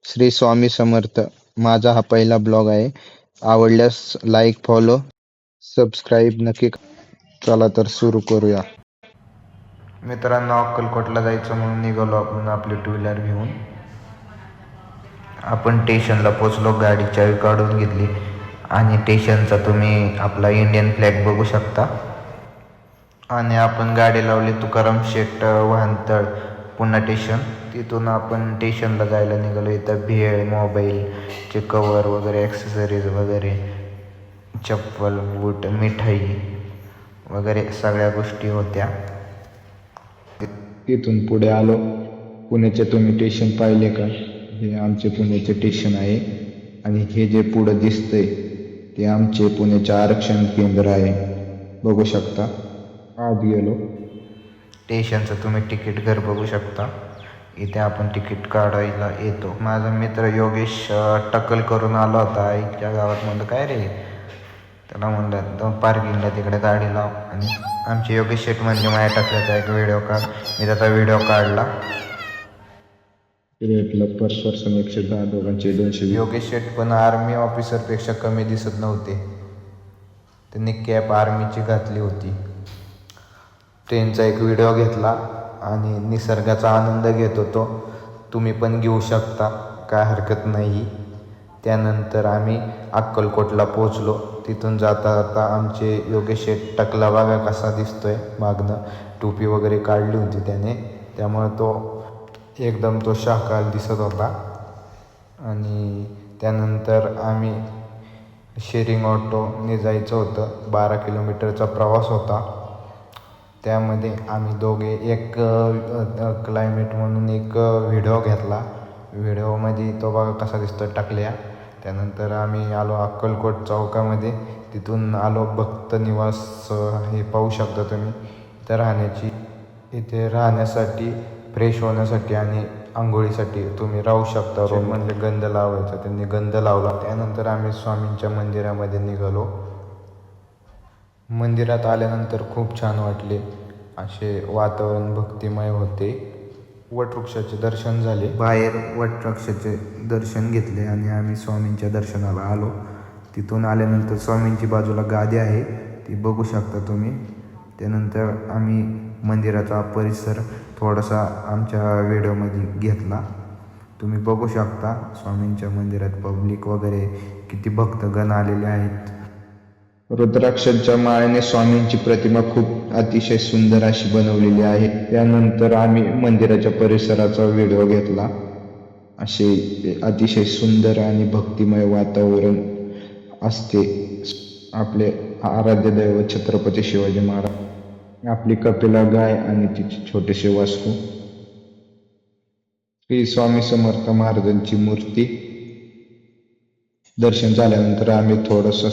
श्री स्वामी समर्थ. माझा हा पहिला ब्लॉग आहे. आवडल्यास लाईक, फॉलो, सबस्क्राईब नक्की चला तर सुरू करूया. मित्रांनो, अक्कलकोटला जायचं म्हणून निघालो आपण आपली टू व्हीलर घेऊन. आपण स्टेशनला पोचलो, गाडी चावी काढून घेतली आणि स्टेशनचा तुम्ही आपला इंडियन फ्लॅग बघू शकता. आणि आपण गाडी लावली तुकाराम शेठ वाहनतळ पुणे स्टेशन. तिथून आपण स्टेशनला जायला निघालो. इथं भेळ, मोबाईलचे कवर वगैरे, ॲक्सेसरीज वगैरे, चप्पल, बूट, मिठाई वगैरे सगळ्या गोष्टी होत्या. तिथून पुढे आलो. पुण्याचे तुम्ही स्टेशन पाहिले का? हे आमचे पुण्याचे स्टेशन आहे आणि हे जे पुढं दिसतंय ते आमचे पुण्याचे आरक्षण केंद्र आहे, बघू शकता. आत गेलो. स्टेशनचं तुम्ही तिकीट घर बघू शकता. इथे आपण तिकीट काढायला येतो. माझा मित्र योगेश टक्कल करून आला होता आईच्या गावात. म्हणलं काय रे, त्याला म्हणलं पार्किंगला तिकडे गाडी लाव. आणि आमचे योगेश शेठ म्हणजे माझ्या टाकल्याचा एक व्हिडिओ काढ. मी त्याचा व्हिडिओ काढला. पर पर्सन 110, दोघांचे 200. योगेश शेठ पण आर्मी ऑफिसरपेक्षा कमी दिसत नव्हते. त्यांनी कॅप आर्मीची घातली होती. ट्रेनचा एक व्हिडिओ घेतला आणि निसर्गाचा आनंद घेत होतो. तुम्ही पण घेऊ शकता, काय हरकत नाही. त्यानंतर आम्ही अक्कलकोटला पोचलो. तिथून जाता जाता आमचे योगेश शेठ टकला बघा कसा दिसतोय मागनं. टोपी वगैरे काढली होती त्याने, त्यामुळे तो एकदम शाकाल दिसत होता. आणि त्यानंतर आम्ही शेअरिंग ऑटोने जायचं होतं. 12 किलोमीटरचा प्रवास होता. त्यामध्ये आम्ही दोघे एक क्लायमेट म्हणून एक व्हिडिओ घेतला. व्हिडिओमध्ये तो बघा कसा दिसतो टाकल्या. त्यानंतर आम्ही आलो अक्कलकोट चौकामध्ये. तिथून आलो भक्त निवास, हे पाहू शकता तुम्ही. इथे राहण्यासाठी, फ्रेश होण्यासाठी आणि आंघोळीसाठी तुम्ही राहू शकता. रोज म्हणजे गंध लावायचा, त्यांनी गंध लावला. त्यानंतर आम्ही स्वामींच्या मंदिरामध्ये निघालो. मंदिरात आल्यानंतर खूप छान वाटले. असे वातावरण भक्तिमय होते. वटवृक्षाचे दर्शन झाले. बाहेर वटवृक्षाचे दर्शन घेतले आणि आम्ही स्वामींच्या दर्शनाला आलो. तिथून आल्यानंतर स्वामींची बाजूला गादी आहे, ती बघू शकता तुम्ही. त्यानंतर आम्ही मंदिराचा परिसर थोडासा आमच्या व्हिडिओमध्ये घेतला. तुम्ही बघू शकता स्वामींच्या मंदिरात पब्लिक वगैरे किती भक्तगण आलेले आहेत. रुद्राक्षांच्या माळेने स्वामींची प्रतिमा खूप अतिशय सुंदर अशी बनवलेली आहे. त्यानंतर आम्ही मंदिराच्या परिसराचा व्हिडिओ घेतला. असे अतिशय सुंदर आणि भक्तिमय वातावरण असते. आपले आराध्य दैवत छत्रपती शिवाजी महाराज, आपली कपिला गाय आणि तिचे छोटेसे वासरू, श्री स्वामी समर्थ महाराजांची मूर्ती. दर्शन झाल्यानंतर आम्ही थोडंसं